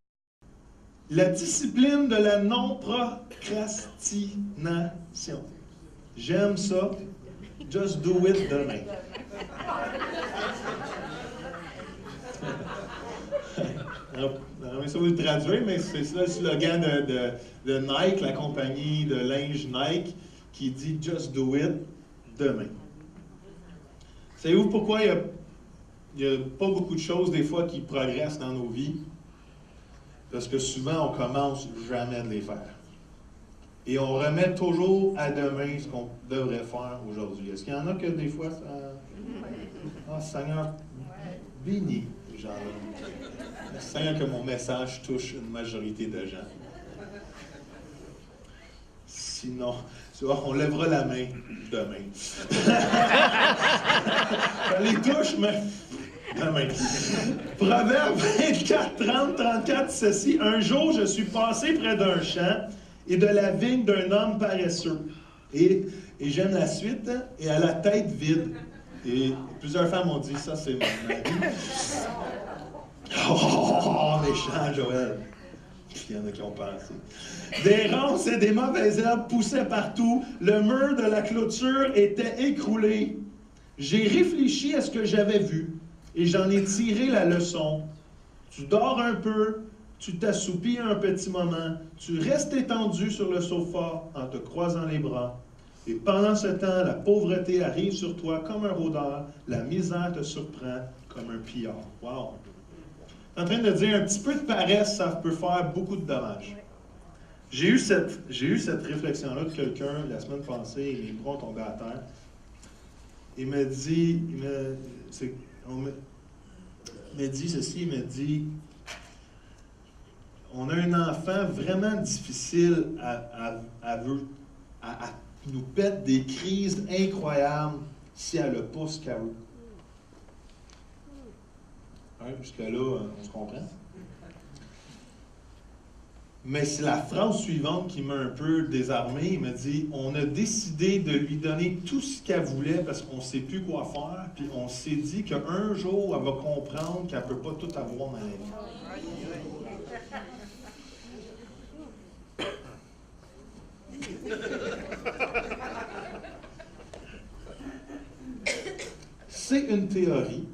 La discipline de la non-procrastination. J'aime ça. Just do it demain. Ça vous le traduire, mais c'est ça le slogan de Nike, la compagnie de linge Nike, qui dit Just do it demain. Savez-vous pourquoi il n'y a pas beaucoup de choses, des fois, qui progressent dans nos vies? Parce que souvent, on commence jamais de les faire. Et on remet toujours à demain ce qu'on devrait faire aujourd'hui. Est-ce qu'il y en a que des fois, ça... Ah, Seigneur, bénis les gens-là. Seigneur, que mon message touche une majorité de gens. Sinon, tu vois, on lèvera la main demain. Ça les touche, mais demain. Proverbe 24, 30, 34, ceci. Un jour, je suis passé près d'un champ et de la vigne d'un homme paresseux. Et j'aime la suite, hein, et à la tête vide. Et plusieurs femmes ont dit, ça, c'est mon mari. Oh, méchant, Joël. Il y en a qui ont pensé. Des ronces et des mauvaises herbes poussaient partout. Le mur de la clôture était écroulé. J'ai réfléchi à ce que j'avais vu et j'en ai tiré la leçon. Tu dors un peu, tu t'assoupis un petit moment, tu restes étendu sur le sofa en te croisant les bras. Et pendant ce temps, la pauvreté arrive sur toi comme un rôdeur, la misère te surprend comme un pillard. Wow! En train de dire un petit peu de paresse, ça peut faire beaucoup de dommages. J'ai eu cette réflexion-là de quelqu'un la semaine passée, et mes bras ont tombé à terre. Il me dit on a un enfant vraiment difficile à nous pète des crises incroyables si elle le pousse KO. Hein, jusque-là, on se comprend. Mais c'est la phrase suivante qui m'a un peu désarmé. Il m'a dit, on a décidé de lui donner tout ce qu'elle voulait parce qu'on ne sait plus quoi faire, puis on s'est dit qu'un jour, elle va comprendre qu'elle ne peut pas tout avoir dans la vie. C'est une théorie.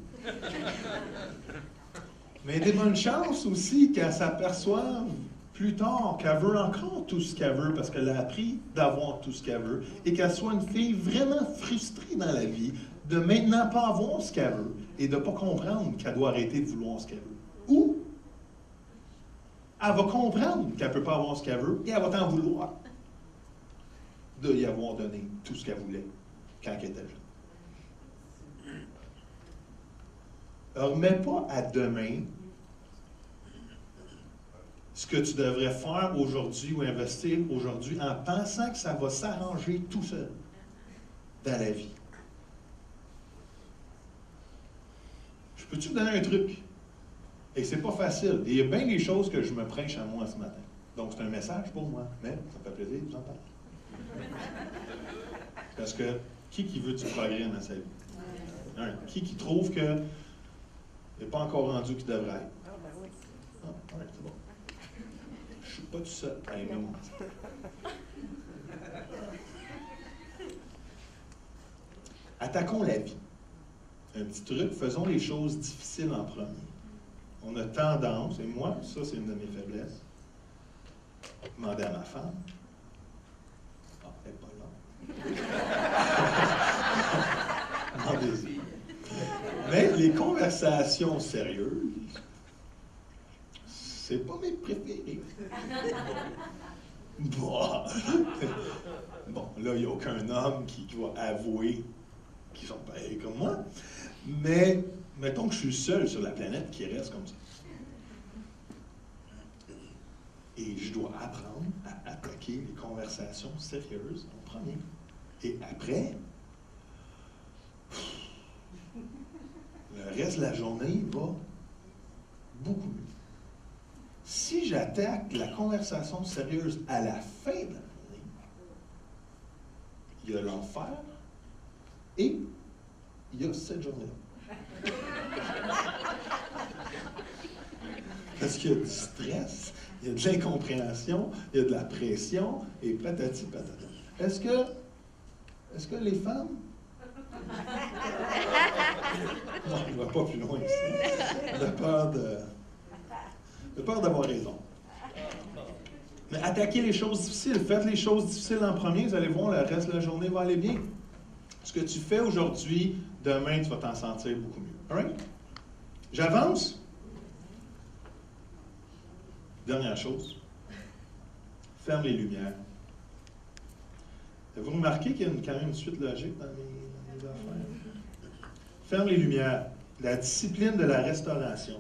Mais il y a des bonnes chances aussi qu'elle s'aperçoive plus tard qu'elle veut encore tout ce qu'elle veut parce qu'elle a appris d'avoir tout ce qu'elle veut et qu'elle soit une fille vraiment frustrée dans la vie de maintenant pas avoir ce qu'elle veut et de ne pas comprendre qu'elle doit arrêter de vouloir ce qu'elle veut. Ou elle va comprendre qu'elle ne peut pas avoir ce qu'elle veut et elle va t'en vouloir de y avoir donné tout ce qu'elle voulait quand elle était jeune. Remets pas à demain ce que tu devrais faire aujourd'hui ou investir aujourd'hui en pensant que ça va s'arranger tout seul dans la vie. Je peux-tu te donner un truc? Et c'est pas facile. Et il y a bien des choses que je me prêche à moi ce matin. Donc c'est un message pour moi, mais ça me fait plaisir de vous en parler. Parce que qui veut du progrès dans sa vie? Hein? Qui trouve que n'est pas encore rendu qu'il devrait être? Ah, ouais, c'est bon. Je suis pas tout seul à aimer mon petit. Attaquons la vie. Un petit truc, faisons les choses difficiles en premier. On a tendance, et moi, ça c'est une de mes faiblesses, demander à ma femme. Ah, elle n'est pas là. Demandez-y. Mais les conversations sérieuses, c'est pas mes préférés. Bon, là, il n'y a aucun homme qui va avouer qu'ils sont pareils comme moi. Mais mettons que je suis seul sur la planète qui reste comme ça. Et je dois apprendre à attaquer les conversations sérieuses en premier. Et après, le reste de la journée va beaucoup mieux. Si j'attaque la conversation sérieuse à la fin de la journée, il y a l'enfer et il y a cette journée-là. Parce qu'il y a du stress, il y a de l'incompréhension, il y a de la pression et patati patata. Est-ce que les femmes... Non, je ne vais pas plus loin ici. De peur d'avoir raison. Mais attaquez les choses difficiles. Faites les choses difficiles en premier. Vous allez voir, le reste de la journée va aller bien. Ce que tu fais aujourd'hui, demain, tu vas t'en sentir beaucoup mieux. All right? J'avance. Dernière chose. Ferme les lumières. Vous remarquez qu'il y a quand même une suite logique dans mes affaires? Ferme les lumières. La discipline de la restauration.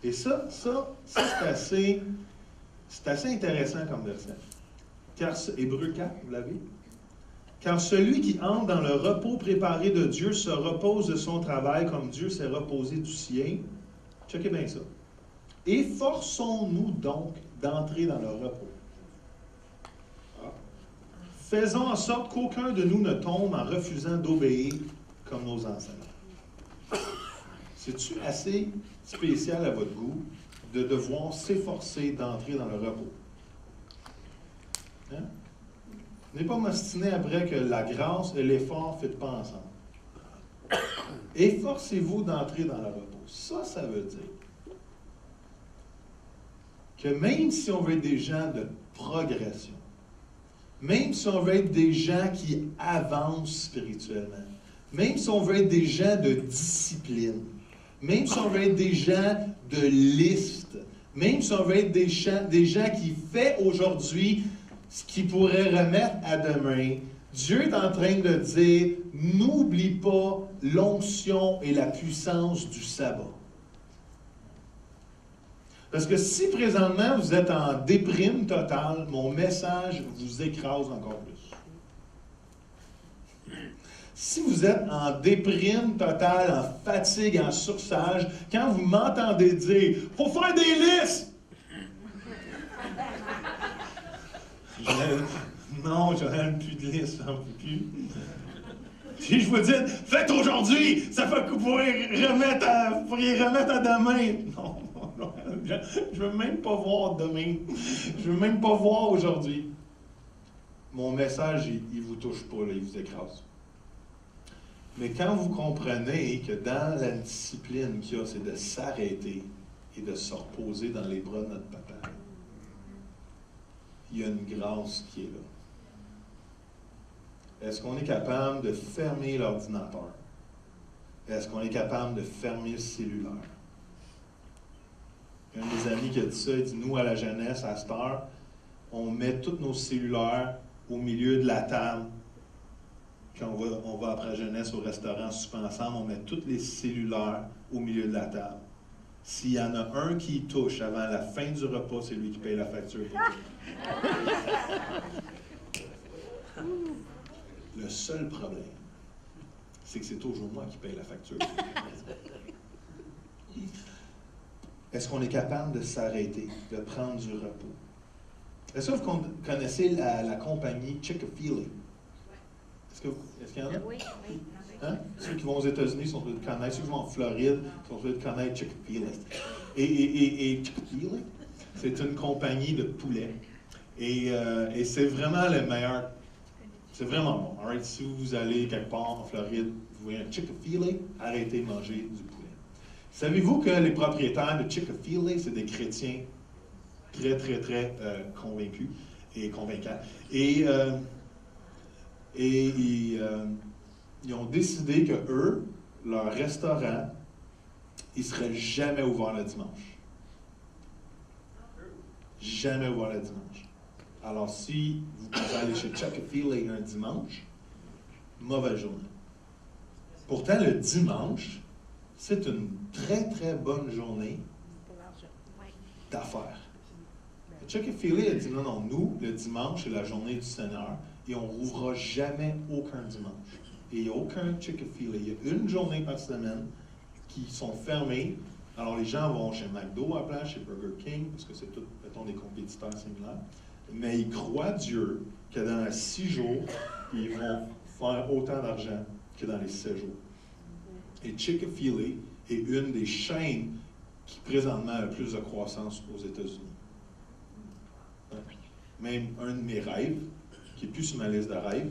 Et ça c'est assez intéressant comme verset. Car Hébreux 4, vous l'avez? Car celui qui entre dans le repos préparé de Dieu se repose de son travail comme Dieu s'est reposé du sien. Checkez bien ça. Efforçons-nous donc d'entrer dans le repos. Faisons en sorte qu'aucun de nous ne tombe en refusant d'obéir comme nos ancêtres. C'est-tu assez spécial à votre goût de devoir s'efforcer d'entrer dans le repos? Hein? N'est pas m'ostiner après que la grâce et l'effort ne fit pas ensemble. Efforcez-vous d'entrer dans le repos. Ça veut dire que même si on veut être des gens de progression, même si on veut être des gens qui avancent spirituellement, même si on veut être des gens de discipline, même si on veut être des gens de liste, même si on veut être des gens qui font aujourd'hui ce qu'ils pourraient remettre à demain, Dieu est en train de dire, n'oublie pas l'onction et la puissance du sabbat. Parce que si présentement vous êtes en déprime totale, mon message vous écrase encore plus. Si vous êtes en déprime totale, en fatigue, en sursage, quand vous m'entendez dire « Faut faire des listes! » Non, Joël, plus de liste, j'en peux plus. Si je vous dis « Faites aujourd'hui! Ça fait que vous pourriez remettre à demain! » Non, non, je veux même pas voir demain. Je veux même pas voir aujourd'hui. Mon message, il vous touche pas, là, il vous écrase. Mais quand vous comprenez que dans la discipline qu'il y a, c'est de s'arrêter et de se reposer dans les bras de notre papa, il y a une grâce qui est là. Est-ce qu'on est capable de fermer l'ordinateur? Est-ce qu'on est capable de fermer le cellulaire? Un de mes amis qui a dit ça, il dit, nous, à la jeunesse, à cette heure, on met tous nos cellulaires au milieu de la table. Quand on va après la jeunesse au restaurant, souper ensemble, on met tous les cellulaires au milieu de la table. S'il y en a un qui y touche avant la fin du repas, c'est lui qui paye la facture. Le seul problème, c'est que c'est toujours moi qui paye la facture. Est-ce qu'on est capable de s'arrêter, de prendre du repos? Est-ce que vous connaissez la compagnie Chick-fil-A? Est-ce qu'il y en a? Oui. Hein? Ceux qui vont aux États-Unis sont supposés connaître, ceux qui vont en Floride sont supposés connaître Chick-fil-A. Et Chick-fil-A, c'est une compagnie de poulet. Et c'est vraiment le meilleur. C'est vraiment bon. Alright? Si vous allez quelque part en Floride, vous voyez un Chick-fil-A, arrêtez de manger du poulet. Savez-vous que les propriétaires de Chick-fil-A, c'est des chrétiens très, très, très convaincus et convaincants. Et ils ont décidé que eux, leur restaurant, il ne serait jamais ouvert le dimanche. Jamais ouvert le dimanche. Alors, si vous pouvez aller chez Chick-fil-A un dimanche, mauvaise journée. Pourtant, le dimanche, c'est une très, très bonne journée d'affaires. Chick-fil-A a dit non, nous, le dimanche, c'est la journée du Seigneur et on ne rouvrira jamais aucun dimanche. Et il n'y a aucun Chick-fil-A. Il y a une journée par semaine qui sont fermées. Alors, les gens vont chez McDo à place, chez Burger King, parce que c'est tout, mettons, des compétiteurs similaires. Mais ils croient Dieu que dans les 6 jours, ils vont faire autant d'argent que dans les 7 jours. Et Chick-fil-A est une des chaînes qui présentement a le plus de croissance aux États-Unis. Même un de mes rêves, qui n'est plus sur ma liste de rêves,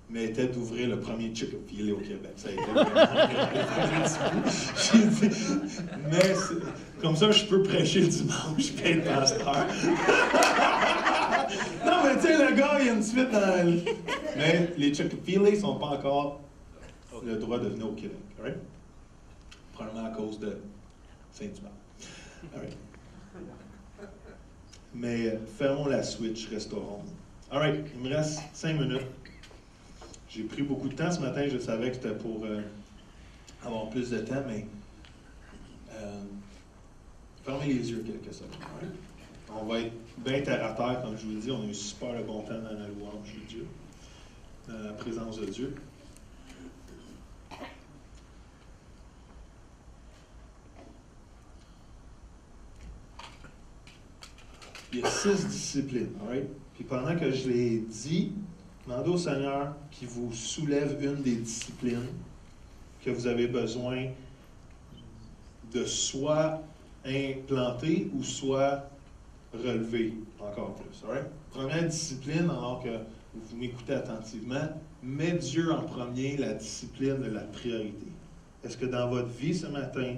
mais était d'ouvrir le premier Chick-fil-A au Québec. Ça a été j'ai dit, mais comme ça, je peux prêcher le dimanche, payer le pasteur. Non, mais tu sais, le gars, il y a une suite dans... Mais les Chick-fil-A ne sont pas encore le droit de venir au Québec. Right? Probablement à cause de Saint-Hubert. Right. Mais fermons la switch, restaurons. All right, il me reste 5 minutes. J'ai pris beaucoup de temps ce matin, je savais que c'était pour avoir plus de temps, mais fermez les yeux quelques secondes. Right? On va être bien terre à terre, comme je vous l'ai dit, on a eu super le bon temps dans la louange de Dieu, dans la présence de Dieu. Il y a 6 disciplines, right? Puis pendant que je l'ai dit, demandez au Seigneur qu'il vous soulève une des disciplines que vous avez besoin de soit implanter ou soit relever encore plus. Right? Première discipline, alors que vous m'écoutez attentivement, mets Dieu en premier, la discipline de la priorité. Est-ce que dans votre vie ce matin,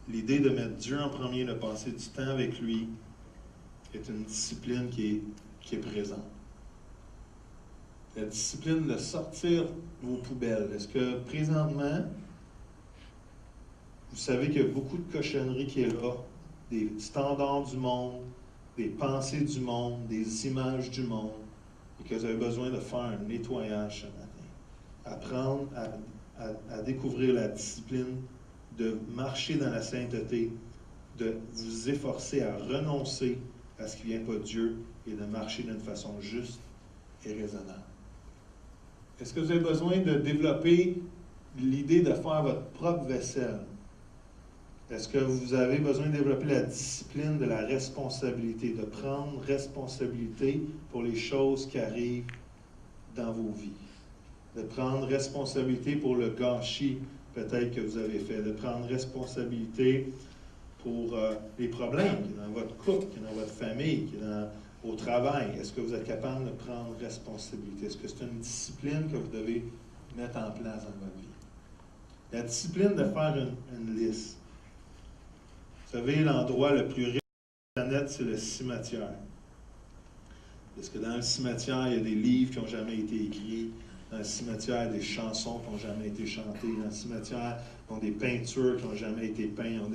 l'idée de mettre Dieu en premier, de passer du temps avec lui, est une discipline qui est présente? La discipline de sortir vos poubelles. Est-ce que présentement, vous savez qu'il y a beaucoup de cochonneries qui est là, des standards du monde, des pensées du monde, des images du monde, et que vous avez besoin de faire un nettoyage ce matin. Apprendre à découvrir la discipline de marcher dans la sainteté, de vous efforcer à renoncer à ce qui ne vient pas de Dieu et de marcher d'une façon juste et raisonnable. Est-ce que vous avez besoin de développer l'idée de faire votre propre vaisselle? Est-ce que vous avez besoin de développer la discipline de la responsabilité, de prendre responsabilité pour les choses qui arrivent dans vos vies? De prendre responsabilité pour le gâchis peut-être que vous avez fait, de prendre responsabilité pour les problèmes qui sont dans votre couple, qui sont dans votre famille, qui sont au travail. Est-ce que vous êtes capable de prendre responsabilité? Est-ce que c'est une discipline que vous devez mettre en place dans votre vie? La discipline de faire une liste. Vous savez, l'endroit le plus riche de la planète, c'est le cimetière. Parce que dans le cimetière, il y a des livres qui n'ont jamais été écrits. Dans le cimetière, il y a des chansons qui n'ont jamais été chantées. Dans le cimetière, il y a des peintures qui n'ont jamais été peintes.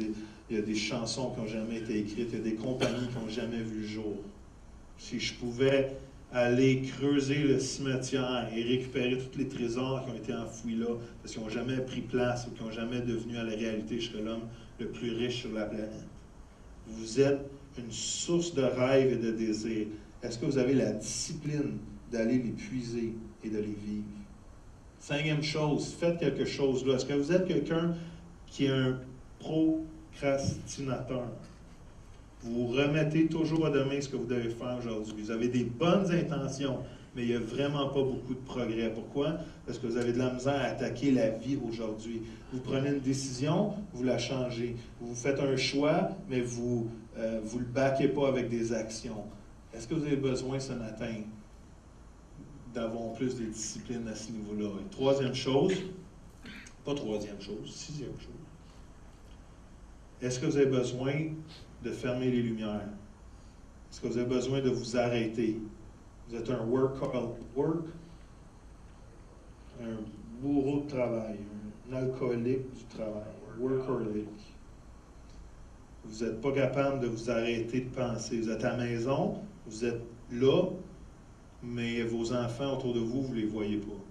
Il y a des chansons qui n'ont jamais été écrites. Il y a des compagnies qui n'ont jamais vu le jour. Si je pouvais aller creuser le cimetière et récupérer tous les trésors qui ont été enfouis là, parce qu'ils n'ont jamais pris place ou qui n'ont jamais devenu à la réalité, je serais l'homme le plus riche sur la planète. Vous êtes une source de rêve et de désir. Est-ce que vous avez la discipline d'aller les puiser et de les vivre? 5e chose, faites quelque chose là. Est-ce que vous êtes quelqu'un qui est un procrastinateur? Vous remettez toujours à demain ce que vous devez faire aujourd'hui. Vous avez des bonnes intentions, mais il n'y a vraiment pas beaucoup de progrès. Pourquoi? Parce que vous avez de la misère à attaquer la vie aujourd'hui. Vous prenez une décision, vous la changez. Vous faites un choix, mais vous ne le baquez pas avec des actions. Est-ce que vous avez besoin ce matin d'avoir plus de discipline à ce niveau-là? Et 3e chose, pas 3e chose, 6e chose. Est-ce que vous avez besoin de fermer les lumières? Est-ce que vous avez besoin de vous arrêter? Vous êtes un un bourreau de travail, un alcoolique du travail, un workaholic. Vous n'êtes pas capable de vous arrêter de penser. Vous êtes à la maison, vous êtes là, mais vos enfants autour de vous, vous ne les voyez pas.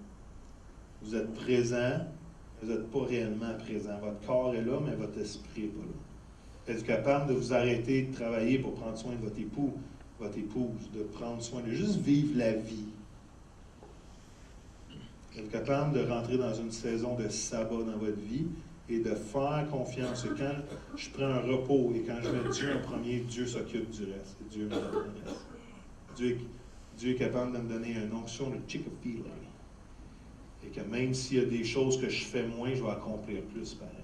Vous êtes présent, mais vous n'êtes pas réellement présent. Votre corps est là, mais votre esprit n'est pas là. Êtes-vous capable de vous arrêter de travailler pour prendre soin de votre époux, votre épouse, de prendre soin de juste vivre la vie? Êtes-vous capable de rentrer dans une saison de sabbat dans votre vie et de faire confiance que quand je prends un repos et quand je mets Dieu en premier, Dieu s'occupe du reste. Et Dieu me donne le reste. Dieu est capable de me donner une onction de chick-a-feeling. Et que même s'il y a des choses que je fais moins, je vais accomplir plus pareil.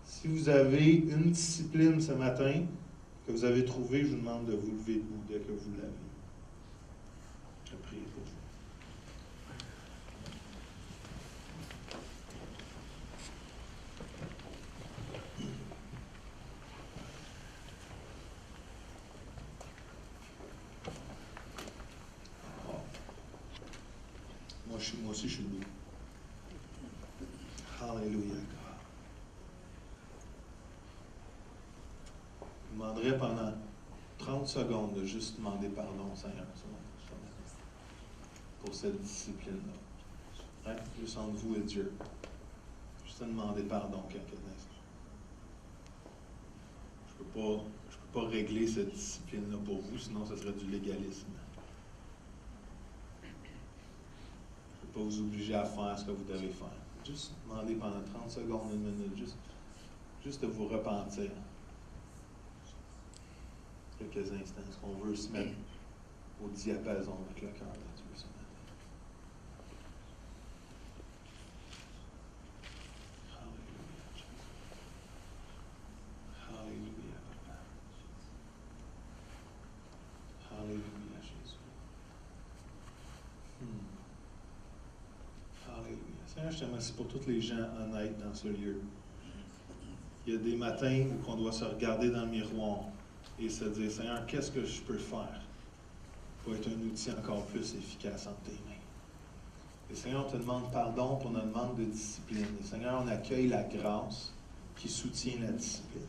Si vous avez une discipline ce matin que vous avez trouvée, je vous demande de vous lever debout dès que vous l'avez. Je prie pour vous. Moi aussi, je suis debout. Alléluia. Je vous demanderai pendant 30 secondes de juste demander pardon au Seigneur pour cette discipline-là. Hein? Juste entre vous et Dieu. Juste demander pardon quelques instants. Je ne peux pas régler cette discipline-là pour vous, sinon ce serait du légalisme. Je ne peux pas vous obliger à faire ce que vous devez faire. Juste demander pendant 30 secondes, une minute, juste de vous repentir. Quelques instants. Est-ce qu'on veut se mettre au diapason avec le cœur de Dieu ce matin? Alléluia. Alléluia, Papa. Alléluia, Jésus. Alléluia. Seigneur, je te remercie pour tous les gens honnêtes dans ce lieu. Il y a des matins où on doit se regarder dans le miroir et se dire, Seigneur, qu'est-ce que je peux faire pour être un outil encore plus efficace entre tes mains? Et Seigneur, on te demande pardon pour notre manque de discipline. Et Seigneur, on accueille la grâce qui soutient la discipline.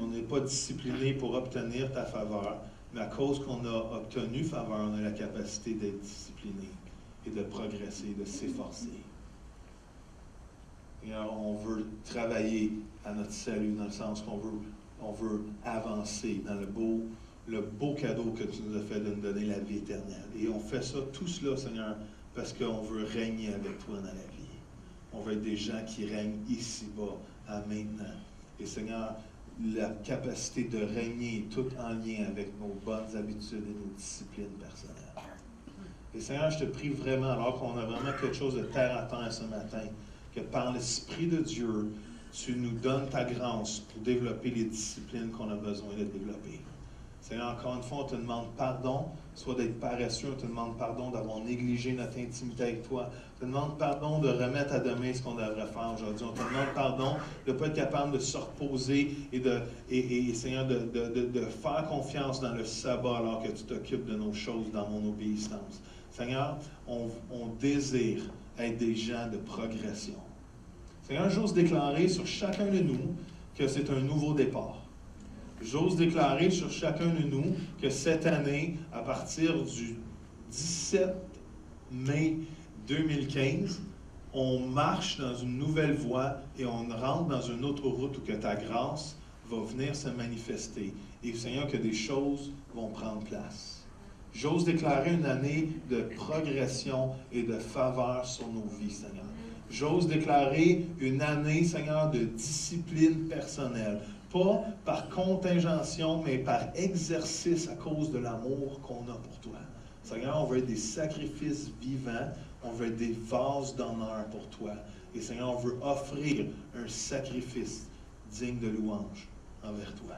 On n'est pas discipliné pour obtenir ta faveur, mais à cause qu'on a obtenu faveur, on a la capacité d'être discipliné et de progresser, de s'efforcer. Et alors, on veut travailler à notre salut dans le sens qu'on veut avancer dans le beau le beau cadeau que tu nous as fait de nous donner la vie éternelle. Et on fait ça, tout cela, Seigneur, parce qu'on veut régner avec toi dans la vie. On veut être des gens qui règnent ici-bas, à maintenant. Et Seigneur, la capacité de régner tout en lien avec nos bonnes habitudes et nos disciplines personnelles. Et Seigneur, je te prie vraiment, alors qu'on a vraiment quelque chose de terre à terre ce matin, que par l'Esprit de Dieu, tu nous donnes ta grâce pour développer les disciplines qu'on a besoin de développer. Seigneur, encore une fois, on te demande pardon, soit d'être paresseux, on te demande pardon d'avoir négligé notre intimité avec toi, on te demande pardon de remettre à demain ce qu'on devrait faire aujourd'hui, on te demande pardon de ne pas être capable de se reposer et Seigneur, de faire confiance dans le sabbat alors que tu t'occupes de nos choses dans mon obéissance. Seigneur, on désire être des gens de progression. Seigneur, j'ose déclarer sur chacun de nous que c'est un nouveau départ. J'ose déclarer sur chacun de nous que cette année, à partir du 17 mai 2015, on marche dans une nouvelle voie et on rentre dans une autre route où que ta grâce va venir se manifester. Et Seigneur, que des choses vont prendre place. J'ose déclarer une année de progression et de faveur sur nos vies, Seigneur. J'ose déclarer une année, Seigneur, de discipline personnelle. Pas par contingention, mais par exercice à cause de l'amour qu'on a pour toi. Seigneur, on veut être des sacrifices vivants, on veut être des vases d'honneur pour toi. Et Seigneur, on veut offrir un sacrifice digne de louange envers toi.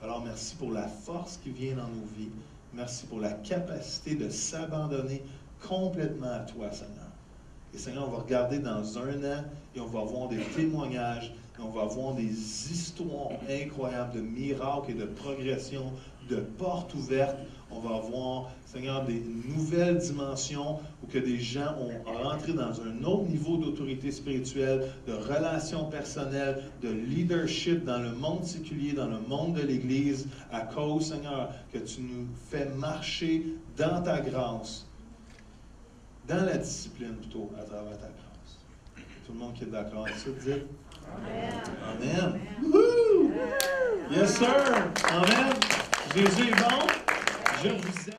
Alors merci pour la force qui vient dans nos vies. Merci pour la capacité de s'abandonner complètement à toi, Seigneur. Et Seigneur, on va regarder dans un an et on va avoir des témoignages et on va avoir des histoires incroyables de miracles et de progression, de portes ouvertes. On va avoir, Seigneur, des nouvelles dimensions où que des gens ont rentré dans un autre niveau d'autorité spirituelle, de relations personnelles, de leadership dans le monde séculier, dans le monde de l'Église, à cause, Seigneur, que tu nous fais marcher dans ta grâce, dans la discipline plutôt, à travers ta grâce. Tout le monde qui est d'accord avec ça, dites Amen. Amen. Woo! Yes, sir. Amen. Jésus est bon. Je vous aime.